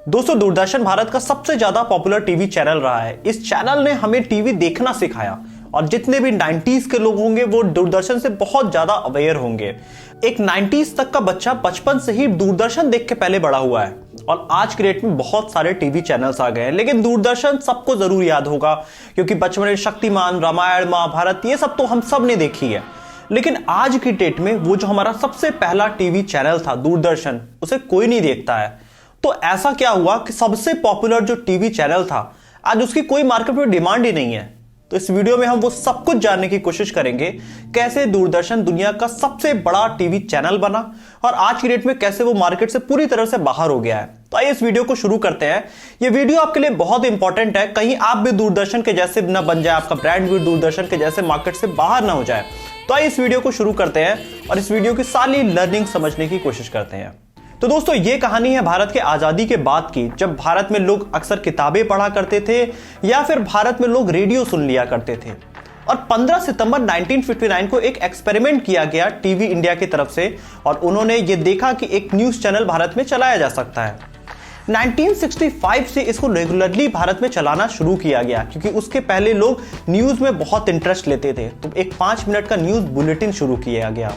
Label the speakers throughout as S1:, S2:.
S1: दोस्तों, दूरदर्शन भारत का सबसे ज्यादा पॉपुलर टीवी चैनल रहा है। इस चैनल ने हमें टीवी देखना सिखाया और जितने भी 90s के लोग होंगे वो दूरदर्शन से बहुत ज्यादा अवेयर होंगे। एक 90s तक का बच्चा बचपन से ही दूरदर्शन देख के पहले बड़ा हुआ है और आज के डेट में बहुत सारे टीवी चैनल्स आ गए हैं, लेकिन दूरदर्शन सबको जरूर याद होगा क्योंकि बचपन में शक्तिमान, रामायण, महाभारत ये सब तो हम सब ने देखी है। लेकिन आज की डेट में वो जो हमारा सबसे पहला टीवी चैनल था दूरदर्शन, उसे कोई नहीं देखता है। तो ऐसा क्या हुआ कि सबसे पॉपुलर जो टीवी चैनल था आज उसकी कोई मार्केट में डिमांड ही नहीं है। तो इस वीडियो में हम वो सब कुछ जानने की कोशिश करेंगे, कैसे दूरदर्शन दुनिया का सबसे बड़ा टीवी चैनल बना और आज की डेट में कैसे वो मार्केट से पूरी तरह से बाहर हो गया है। तो आइए इस वीडियो को शुरू करते हैं। ये वीडियो आपके लिए बहुत इंपॉर्टेंट है, कहीं आप भी दूरदर्शन के जैसे ना बन जाए, आपका ब्रांड भी दूरदर्शन के जैसे मार्केट से बाहर ना हो जाए। तो आइए इस वीडियो को शुरू करते हैं और इस वीडियो की सारी लर्निंग समझने की कोशिश करते हैं। तो दोस्तों, ये कहानी है भारत के आजादी के बाद की, जब भारत में लोग अक्सर किताबें पढ़ा करते थे या फिर भारत में लोग रेडियो सुन लिया करते थे। और 15 सितंबर 1959 को एक एक्सपेरिमेंट किया गया टीवी इंडिया की तरफ से और उन्होंने ये देखा कि एक न्यूज चैनल भारत में चलाया जा सकता है। 1965 से इसको रेगुलरली भारत में चलाना शुरू किया गया क्योंकि उसके पहले लोग न्यूज में बहुत इंटरेस्ट लेते थे। तो एक 5 मिनट का न्यूज बुलेटिन शुरू किया गया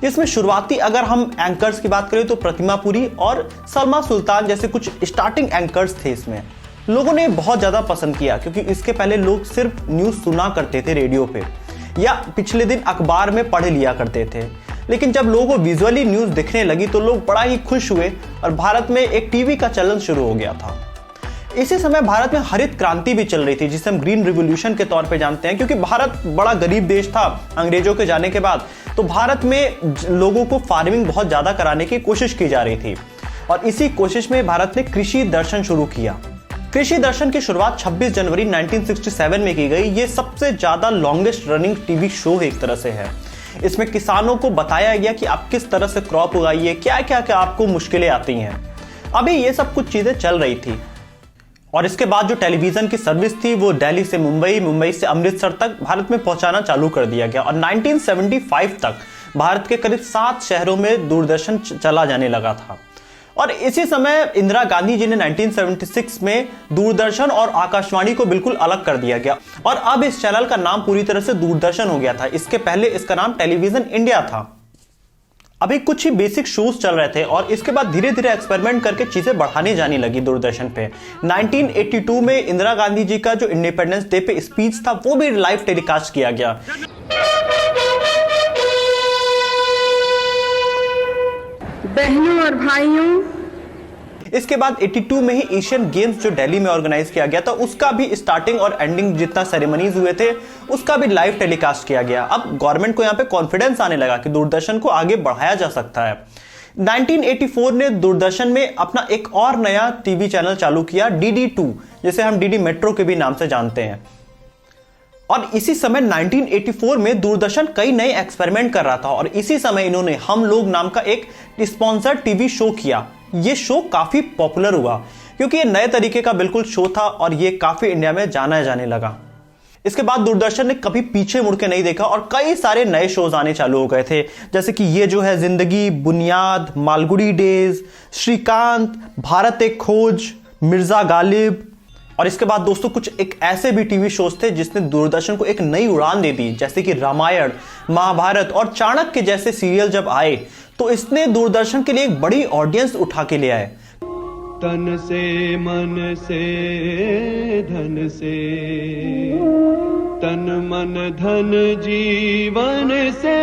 S1: जिसमें शुरुआती अगर हम एंकर्स की बात करें तो प्रतिमा पुरी और सलमा सुल्तान जैसे कुछ स्टार्टिंग एंकर्स थे। इसमें लोगों ने बहुत ज्यादा पसंद किया क्योंकि इसके पहले लोग सिर्फ न्यूज सुना करते थे रेडियो पे या पिछले दिन अखबार में पढ़ लिया करते थे। लेकिन जब लोगों को विजुअली न्यूज दिखने लगी तो लोग बड़ा ही खुश हुए और भारत में एक टीवी का चलन शुरू हो गया था। इसी समय भारत में हरित क्रांति भी चल रही थी जिसे हम ग्रीन रिवॉल्यूशन के तौर पे जानते हैं, क्योंकि भारत बड़ा गरीब देश था अंग्रेजों के जाने के बाद। तो भारत में लोगों को फार्मिंग बहुत ज्यादा कराने की कोशिश की जा रही थी और इसी कोशिश में भारत ने कृषि दर्शन शुरू किया। कृषि दर्शन की शुरुआत 26 जनवरी 1967 में की गई। ये सबसे ज्यादा लॉन्गेस्ट रनिंग टीवी शो एक तरह से है। इसमें किसानों को बताया गया कि आप किस तरह से क्रॉप उगाइए, क्या क्या क्या आपको मुश्किलें आती हैं। अभी ये सब कुछ चीजें चल रही थी और इसके बाद जो टेलीविजन की सर्विस थी वो दिल्ली से मुंबई, मुंबई से अमृतसर तक भारत में पहुंचाना चालू कर दिया गया और 1975 तक भारत के करीब 7 शहरों में दूरदर्शन चला जाने लगा था। और इसी समय इंदिरा गांधी जी ने 1976 में दूरदर्शन और आकाशवाणी को बिल्कुल अलग कर दिया गया और अब इस चैनल का नाम पूरी तरह से दूरदर्शन हो गया था। इसके पहले इसका नाम टेलीविजन इंडिया था। अभी कुछ ही बेसिक शोज चल रहे थे और इसके बाद धीरे धीरे एक्सपेरिमेंट करके चीजें बढ़ाने जाने लगी दूरदर्शन पे। 1982 में इंदिरा गांधी जी का जो इंडिपेंडेंस डे पे स्पीच था वो भी लाइव टेलीकास्ट किया गया।
S2: बहनों और भाइयों,
S1: इसके बाद 82 में ही एशियन गेम्स जो दिल्ली में ऑर्गेनाइज किया गया था उसका भी स्टार्टिंग और एंडिंग जितना सेरेमनीज हुए थे उसका भी लाइव टेलीकास्ट किया गया। अब गवर्नमेंट को यहाँ पे कॉन्फिडेंस आने लगा कि दूरदर्शन को आगे बढ़ाया जा सकता है। 1984 ने दूरदर्शन में अपना एक और नया टीवी चैनल चालू किया, DD2, जिसे हम डीडी मेट्रो के भी नाम से जानते हैं। और इसी समय 1984 में दूरदर्शन कई नए एक्सपेरिमेंट कर रहा था और इसी समय इन्होंने हम लोग नाम का एक स्पॉन्सर्ड टीवी शो किया। ये शो काफी पॉपुलर हुआ क्योंकि ये नए तरीके का बिल्कुल शो था और ये काफी इंडिया में जाना जाने लगा। इसके बाद दूरदर्शन ने कभी पीछे मुड़ के नहीं देखा और कई सारे नए शोज आने चालू हो गए थे, जैसे कि ये जो है जिंदगी, बुनियाद, मालगुडी डेज, श्रीकांत, भारत एक खोज, मिर्जा गालिब। और इसके बाद दोस्तों कुछ एक ऐसे भी टीवी शोज थे जिसने दूरदर्शन को एक नई उड़ान दे दी, जैसे कि रामायण, महाभारत और चाणक्य जैसे सीरियल जब आए तो इसने दूरदर्शन के लिए एक बड़ी ऑडियंस उठा के ले आए।
S3: तन से मन से धन से, तन मन धन जीवन से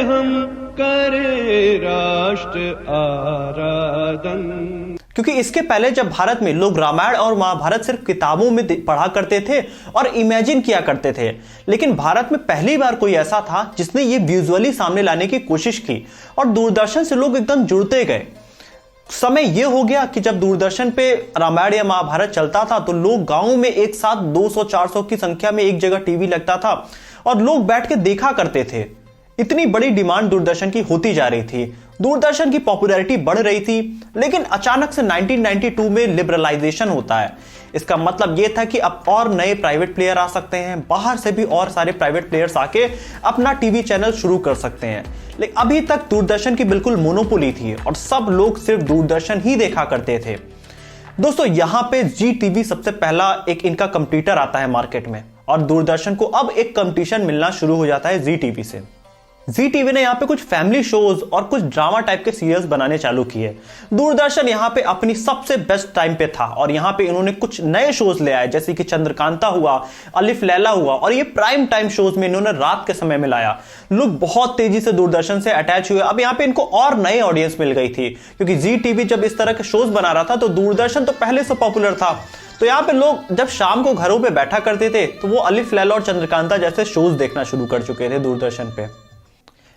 S3: हम करे राष्ट्र आराधन।
S1: क्योंकि इसके पहले जब भारत में लोग रामायण और महाभारत सिर्फ किताबों में पढ़ा करते थे और इमेजिन किया करते थे, लेकिन भारत में पहली बार कोई ऐसा था जिसने ये विजुअली सामने लाने की कोशिश की और दूरदर्शन से लोग एकदम जुड़ते गए। समय यह हो गया कि जब दूरदर्शन पे रामायण या महाभारत चलता था तो लोग गांव में एक साथ 200-400 की संख्या में एक जगह टीवी लगता था और लोग बैठ के देखा करते थे। इतनी बड़ी डिमांड दूरदर्शन की होती जा रही थी, दूरदर्शन की पॉपुलैरिटी बढ़ रही थी। लेकिन अचानक से 1992 में लिबरलाइजेशन होता है। इसका मतलब यह था कि अब और नए प्राइवेट प्लेयर आ सकते हैं, बाहर से भी और सारे प्राइवेट प्लेयर्स आके अपना टीवी चैनल शुरू कर सकते हैं। लेकिन अभी तक दूरदर्शन की बिल्कुल मोनोपोली थी और सब लोग सिर्फ दूरदर्शन ही देखा करते थे। दोस्तों यहां पे जी टीवी सबसे पहला एक इनका कंपटीटर आता है मार्केट में, और दूरदर्शन को अब एक कंपटीशन मिलना शुरू हो जाता है जी टीवी से। जी टीवी ने यहाँ पे कुछ फैमिली शोज और कुछ ड्रामा टाइप के सीरियल्स बनाने चालू किए। दूरदर्शन यहाँ पे अपनी सबसे बेस्ट टाइम पे था और यहाँ पे इन्होंने कुछ नए शोज ले आए, जैसे कि चंद्रकांता हुआ, अलिफ लैला हुआ, और ये प्राइम टाइम शोज में इन्होंने रात के समय में लाया। लोग बहुत तेजी से दूरदर्शन से अटैच हुए। अब यहाँ पे इनको और नए ऑडियंस मिल गई थी, क्योंकि जी टीवी जब इस तरह के शोज बना रहा था तो दूरदर्शन तो पहले से पॉपुलर था। तो यहाँ पे लोग जब शाम को घरों पे बैठा करते थे तो वो अलिफ लैला और चंद्रकांता जैसे शोज देखना शुरू कर चुके थे दूरदर्शन पे।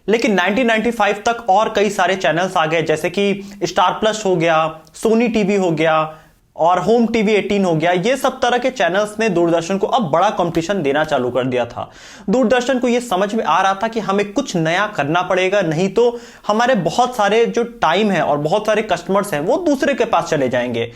S1: लेकिन 1995 तक और कई सारे चैनल्स आ गए, जैसे कि स्टार प्लस हो गया, सोनी टीवी हो गया और होम टीवी 18 हो गया। ये सब तरह के चैनल्स ने दूरदर्शन को अब बड़ा कंपटीशन देना चालू कर दिया था। दूरदर्शन को यह समझ में आ रहा था कि हमें कुछ नया करना पड़ेगा, नहीं तो हमारे बहुत सारे जो टाइम है और बहुत सारे कस्टमर्स हैं वो दूसरे के पास चले जाएंगे।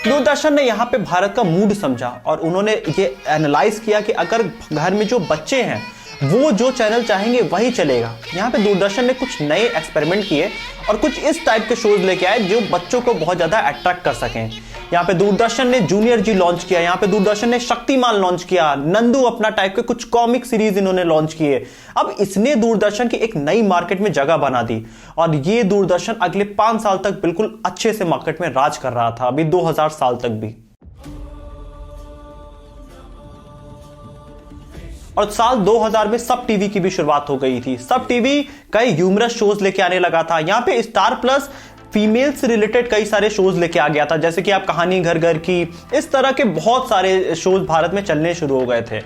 S1: दूरदर्शन ने यहाँ पे भारत का मूड समझा और उन्होंने ये एनालाइज किया कि अगर घर में जो बच्चे हैं वो जो चैनल चाहेंगे वही चलेगा। यहाँ पे दूरदर्शन ने कुछ नए एक्सपेरिमेंट किए और कुछ इस टाइप के शोज लेके आए जो बच्चों को बहुत ज्यादा अट्रैक्ट कर सकें। यहाँ पे दूरदर्शन ने जूनियर जी लॉन्च किया, यहाँ पे दूरदर्शन ने शक्तिमान लॉन्च किया, नंदू अपना टाइप के कुछ कॉमिक सीरीज इन्होंने लॉन्च किए। अब इसने दूरदर्शन की एक नई मार्केट में जगह बना दी और ये दूरदर्शन अगले 5 साल तक बिल्कुल अच्छे से मार्केट में राज कर रहा था, अभी 2000 साल तक भी। और साल 2000 में सब टीवी की भी शुरुआत हो गई थी। सब टीवी कई ह्यूमरस शोज लेके आने लगा था। यहाँ पे स्टार प्लस फीमेल से रिलेटेड कई सारे शोज लेके आ गया था, जैसे कि आप कहानी घर घर की, इस तरह के बहुत सारे शोज भारत में चलने शुरू हो गए थे।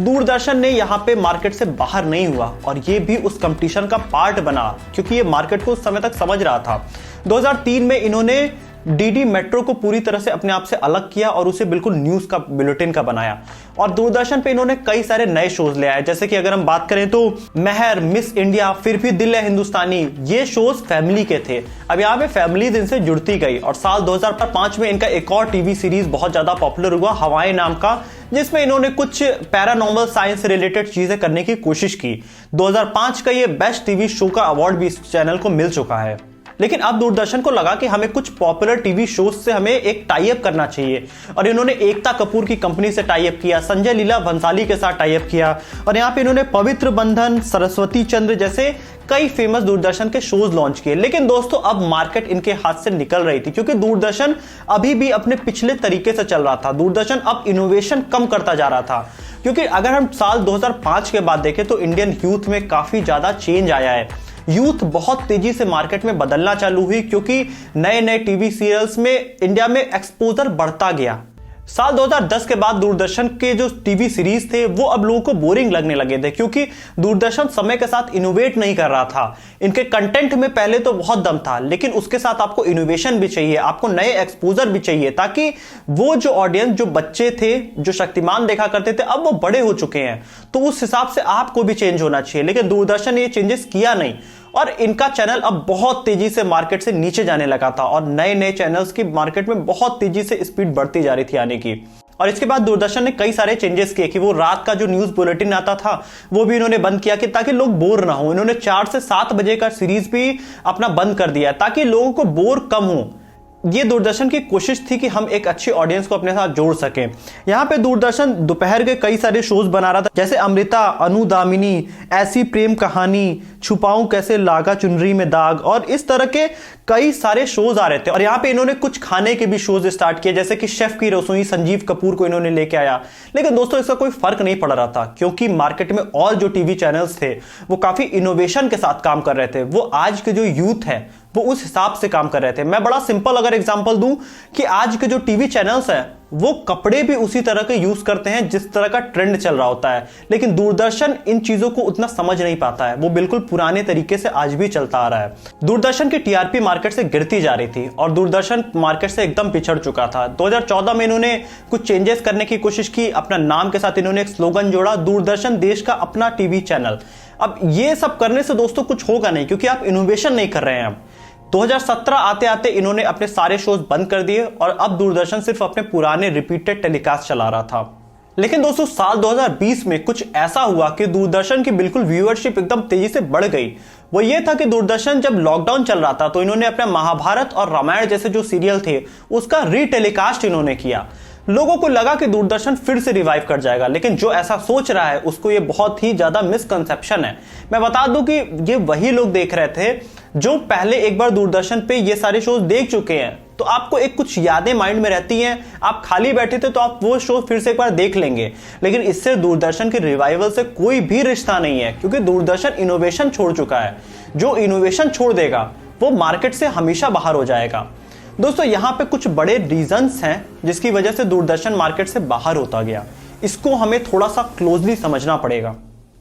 S1: दूरदर्शन ने यहाँ पे मार्केट से बाहर नहीं हुआ और ये भी उस कंपटीशन का पार्ट बना, क्योंकि ये मार्केट को उस समय तक समझ रहा था। 2003 में इन्होंने डीडी मेट्रो को पूरी तरह से अपने आप से अलग किया और उसे बिल्कुल न्यूज का बुलेटिन का बनाया। और दूरदर्शन पे इन्होंने कई सारे नए शोज ले आए, जैसे कि अगर हम बात करें तो मेहर, मिस इंडिया, फिर भी दिल है हिंदुस्तानी, ये शोज फैमिली के थे। अब यहाँ पे फैमिलीज इनसे जुड़ती गई और साल 2005 में इनका एक और टीवी सीरीज बहुत ज्यादा पॉपुलर हुआ, हवाएं नाम का, जिसमें इन्होंने कुछ पैरानॉर्मल साइंस से रिलेटेड चीजें करने की कोशिश की। 2005 का ये बेस्ट टीवी शो का अवार्ड भी इस चैनल को मिल चुका है। लेकिन अब दूरदर्शन को लगा कि हमें कुछ पॉपुलर टीवी शोज से हमें एक टाई अप करना चाहिए और इन्होंने एकता कपूर की कंपनी से टाई अप किया, संजय लीला भंसाली के साथ टाई अप किया और यहाँ पे इन्होंने पवित्र बंधन, सरस्वती चंद्र जैसे कई फेमस दूरदर्शन के शोज लॉन्च किए। लेकिन दोस्तों अब मार्केट इनके हाथ से निकल रही थी, क्योंकि दूरदर्शन अभी भी अपने पिछले तरीके से चल रहा था। दूरदर्शन अब इनोवेशन कम करता जा रहा था, क्योंकि अगर हम साल 2005 के बाद देखें तो इंडियन यूथ में काफी ज्यादा चेंज आया है। यूथ बहुत तेजी से मार्केट में बदलना चालू हुई, क्योंकि नए नए टीवी सीरियल्स में इंडिया में एक्सपोजर बढ़ता गया। साल 2010 के बाद दूरदर्शन के जो टीवी सीरीज थे वो अब लोगों को बोरिंग लगने लगे थे, क्योंकि दूरदर्शन समय के साथ इनोवेट नहीं कर रहा था। इनके कंटेंट में पहले तो बहुत दम था, लेकिन उसके साथ आपको इनोवेशन भी चाहिए, आपको नए एक्सपोजर भी चाहिए, ताकि वो जो ऑडियंस, जो बच्चे थे जो शक्तिमान देखा करते थे, अब वो बड़े हो चुके हैं, तो उस हिसाब से आपको भी चेंज होना चाहिए। लेकिन दूरदर्शन ने ये चेंजेस किया नहीं और इनका चैनल अब बहुत तेजी से मार्केट से नीचे जाने लगा था और नए नए चैनल्स की मार्केट में बहुत तेजी से स्पीड बढ़ती जा रही थी आने की। और इसके बाद दूरदर्शन ने कई सारे चेंजेस किए कि वो रात का जो न्यूज बुलेटिन आता था वो भी इन्होंने बंद किया, कि ताकि लोग बोर ना हो। इन्होंने 4 से 7 बजे का सीरीज भी अपना बंद कर दिया ताकि लोगों को बोर कम हो। ये दूरदर्शन की कोशिश थी कि हम एक अच्छी ऑडियंस को अपने साथ जोड़ सकें। यहाँ पे दूरदर्शन दोपहर के कई सारे शोज बना रहा था, जैसे अमृता, अनुदामिनी, ऐसी प्रेम कहानी, छुपाऊं कैसे लागा चुनरी में दाग, और इस तरह के कई सारे शोज आ रहे थे। और यहाँ पे इन्होंने कुछ खाने के भी शोज स्टार्ट किए, जैसे कि शेफ की रसोई, संजीव कपूर को इन्होंने लेके आया। लेकिन दोस्तों इसका कोई फर्क नहीं पड़ रहा था, क्योंकि मार्केट में और जो टीवी चैनल्स थे वो काफी इनोवेशन के साथ काम कर रहे थे। वो आज के जो यूथ है वो उस हिसाब से काम कर रहे थे। मैं बड़ा सिंपल अगर एग्जांपल दूं कि आज के जो टीवी चैनल्स हैं वो कपड़े भी उसी तरह के यूज करते हैं जिस तरह का ट्रेंड चल रहा होता है, लेकिन दूरदर्शन इन चीजों को उतना समझ नहीं पाता है। वो बिल्कुल पुराने तरीके से आज भी चलता आ रहा है। दूरदर्शन की टीआरपी मार्केट से गिरती जा रही थी और दूरदर्शन मार्केट से एकदम पिछड़ चुका था। 2014 में इन्होंने कुछ चेंजेस करने की कोशिश की। अपना नाम के साथ इन्होंने एक स्लोगन जोड़ा, दूरदर्शन देश का अपना टीवी चैनल। अब ये सब करने से दोस्तों कुछ होगा नहीं, क्योंकि आप इनोवेशन नहीं कर रहे हैं। अब 2017 आते आते इन्होंने अपने सारे शोज बंद कर दिए और अब दूरदर्शन सिर्फ अपने पुराने रिपीटेड टेलीकास्ट चला रहा था। लेकिन दोस्तों साल 2020 में कुछ ऐसा हुआ कि दूरदर्शन की बिल्कुल व्यूअरशिप एकदम तेजी से बढ़ गई। वो ये था कि दूरदर्शन जब लॉकडाउन चल रहा था तो इन्होंने अपना महाभारत और रामायण जैसे जो सीरियल थे उसका रीटेलीकास्ट इन्होंने किया। लोगों को लगा कि दूरदर्शन फिर से रिवाइव कर जाएगा, लेकिन जो ऐसा सोच रहा है उसको ये बहुत ही ज्यादा मिसकंसेप्शन है। मैं बता दूं कि ये वही लोग देख रहे थे जो पहले एक बार दूरदर्शन पे ये सारे शोज देख चुके हैं, तो आपको एक कुछ यादें माइंड में रहती हैं, आप खाली बैठे थे तो आप वो शो फिर से एक बार देख लेंगे। लेकिन इससे दूरदर्शन के रिवाइवल से कोई भी रिश्ता नहीं है, क्योंकि दूरदर्शन इनोवेशन छोड़ चुका है। जो इनोवेशन छोड़ देगा वो मार्केट से हमेशा बाहर हो जाएगा। दोस्तों यहाँ पे कुछ बड़े रीजंस हैं जिसकी वजह से दूरदर्शन मार्केट से बाहर होता गया, इसको हमें थोड़ा सा क्लोजली समझना पड़ेगा।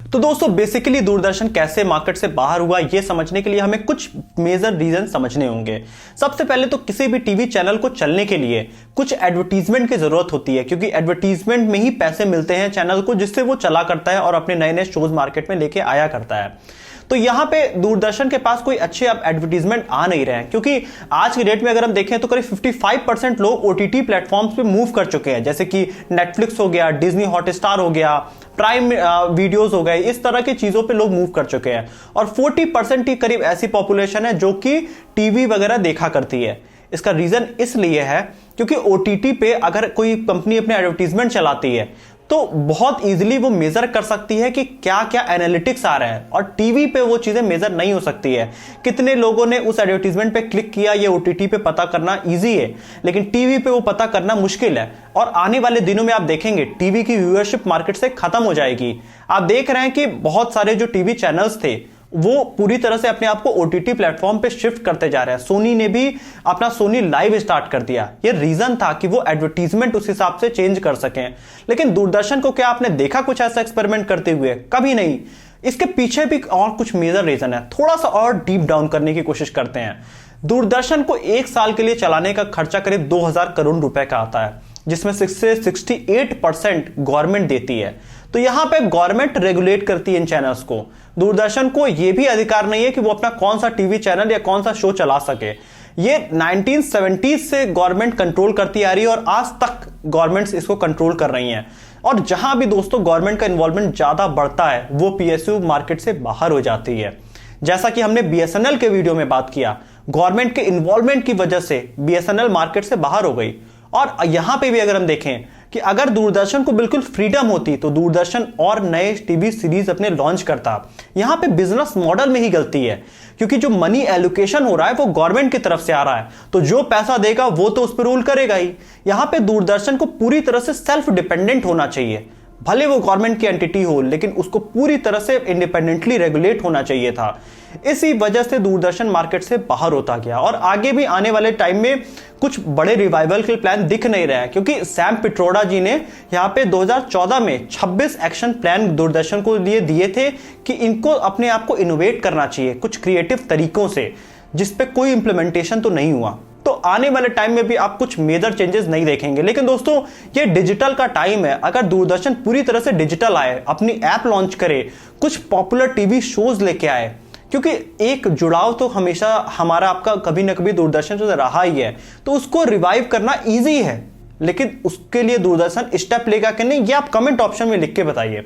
S1: तो दोस्तों बेसिकली दूरदर्शन कैसे मार्केट से बाहर हुआ ये समझने के लिए हमें कुछ मेजर रीजन समझने होंगे। सबसे पहले तो किसी भी टीवी चैनल को चलने के लिए कुछ एडवर्टीजमेंट की जरूरत होती है, क्योंकि एडवर्टीजमेंट में ही पैसे मिलते हैं चैनल को, जिससे वो चला करता है और अपने नए नए शोज मार्केट में लेके आया करता है। तो यहाँ पे दूरदर्शन के पास कोई अच्छे अब एडवर्टीजमेंट आ नहीं रहे हैं, क्योंकि आज की डेट में अगर हम देखें तो करीब 55% लोग ओटीटी प्लेटफॉर्म्स पे मूव कर चुके हैं, जैसे कि नेटफ्लिक्स हो गया, डिज्नी हॉटस्टार हो गया, प्राइम वीडियोस हो गए, इस तरह की चीजों पे लोग मूव कर चुके हैं। और 40% की करीब ऐसी पॉपुलेशन है जो कि टीवी वगैरह देखा करती है। इसका रीजन इसलिए है क्योंकि ओटीटी पे अगर कोई कंपनी अपने एडवर्टीजमेंट चलाती है तो बहुत इजीली वो मेजर कर सकती है कि क्या क्या एनालिटिक्स आ रहा है, और टीवी पे वो चीजें मेजर नहीं हो सकती है। कितने लोगों ने उस एडवर्टीजमेंट पे क्लिक किया ये ओटीटी पे पता करना इजी है, लेकिन टीवी पे वो पता करना मुश्किल है। और आने वाले दिनों में आप देखेंगे टीवी की व्यूअरशिप मार्केट से खत्म हो जाएगी। आप देख रहे हैं कि बहुत सारे जो टीवी चैनल्स थे वो पूरी तरह से अपने आप को ओटीटी प्लेटफॉर्म पे शिफ्ट करते जा रहे हैं। सोनी ने भी अपना सोनी लाइव स्टार्ट कर दिया। ये रीजन था कि वो एडवर्टीजमेंट उस हिसाब से चेंज कर सकें। लेकिन दूरदर्शन को क्या आपने देखा कुछ ऐसा एक्सपेरिमेंट करते हुए? कभी नहीं। इसके पीछे भी और कुछ मेजर रीजन है, थोड़ा सा और डीप डाउन करने की कोशिश करते हैं। दूरदर्शन को एक साल के लिए चलाने का खर्चा करीब 2000 करोड़ रुपए का आता है, जिसमें 68% गवर्नमेंट देती है। तो यहां पे गवर्नमेंट रेगुलेट करती है इन चैनल्स को। दूरदर्शन को यह भी अधिकार नहीं है कि वो अपना कौन सा टीवी चैनल या कौन सा शो चला सके। ये 1970s से गवर्नमेंट कंट्रोल करती आ रही है और आज तक गवर्नमेंट्स इसको कंट्रोल कर रही हैं। और जहां भी दोस्तों गवर्नमेंट का इन्वॉल्वमेंट ज्यादा बढ़ता है वो पीएसयू मार्केट से बाहर हो जाती है। जैसा कि हमने बीएसएनएल के वीडियो में बात किया, गवर्नमेंट के इन्वॉल्वमेंट की वजह से बीएसएनएल मार्केट से बाहर हो गई। और यहां पे भी अगर हम देखें कि अगर दूरदर्शन को बिल्कुल फ्रीडम होती तो दूरदर्शन और नए टीवी सीरीज अपने लॉन्च करता। यहां पे बिजनेस मॉडल में ही गलती है, क्योंकि जो मनी एलोकेशन हो रहा है वो गवर्नमेंट की तरफ से आ रहा है, तो जो पैसा देगा वो तो उस पर रूल करेगा ही। यहां पे दूरदर्शन को पूरी तरह से सेल्फ डिपेंडेंट होना चाहिए, भले वो गवर्नमेंट की एंटिटी हो, लेकिन उसको पूरी तरह से इंडिपेंडेंटली रेगुलेट होना चाहिए था। इसी वजह से दूरदर्शन मार्केट से बाहर होता गया और आगे भी आने वाले टाइम में कुछ बड़े रिवाइवल के प्लान दिख नहीं रहे हैं, क्योंकि सैम पिट्रोडा जी ने यहाँ पे 2014 में 26 एक्शन प्लान दूरदर्शन को लिए दिए थे कि इनको अपने आप को इनोवेट करना चाहिए कुछ क्रिएटिव तरीकों से, जिसपे कोई इंप्लीमेंटेशन तो नहीं हुआ। तो आने वाले टाइम में भी आप कुछ मेजर चेंजेस नहीं देखेंगे। लेकिन दोस्तों ये डिजिटल का टाइम है, अगर दूरदर्शन पूरी तरह से डिजिटल आए, अपनी ऐप लॉन्च करे, कुछ पॉपुलर टीवी शोज लेके आए, क्योंकि एक जुड़ाव तो हमेशा हमारा आपका कभी ना कभी दूरदर्शन से रहा ही है, तो उसको रिवाइव करना ईजी है। लेकिन उसके लिए दूरदर्शन स्टेप लेगा कि नहीं, ये आप कमेंट ऑप्शन में लिख के बताइए।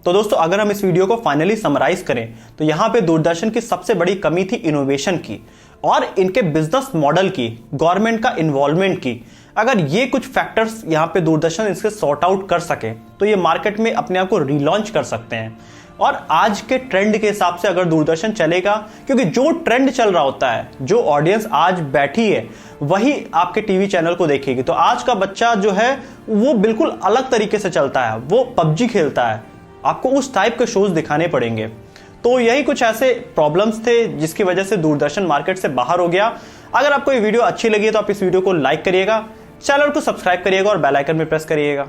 S1: तो दोस्तों अगर हम इस वीडियो को फाइनली समराइज करें तो यहां पे दूरदर्शन की सबसे बड़ी कमी थी इनोवेशन की और इनके बिजनेस मॉडल की, गवर्नमेंट का इन्वॉल्वमेंट की। अगर ये कुछ फैक्टर्स यहां पे दूरदर्शन इसके सॉर्ट आउट कर सके तो ये मार्केट में अपने आप को रीलॉन्च कर सकते हैं। और आज के ट्रेंड के हिसाब से अगर दूरदर्शन चलेगा, क्योंकि जो ट्रेंड चल रहा होता है, जो ऑडियंस आज बैठी है वही आपके टीवी चैनल को देखेगी। तो आज का बच्चा जो है वो बिल्कुल अलग तरीके से चलता है, वो पबजी खेलता है, आपको उस टाइप के शोज दिखाने पड़ेंगे। तो यही कुछ ऐसे प्रॉब्लम्स थे जिसकी वजह से दूरदर्शन मार्केट से बाहर हो गया। अगर आपको ये वीडियो अच्छी लगी तो आप इस वीडियो को लाइक करिएगा, चैनल को सब्सक्राइब करिएगा और बेल आइकन में प्रेस करिएगा।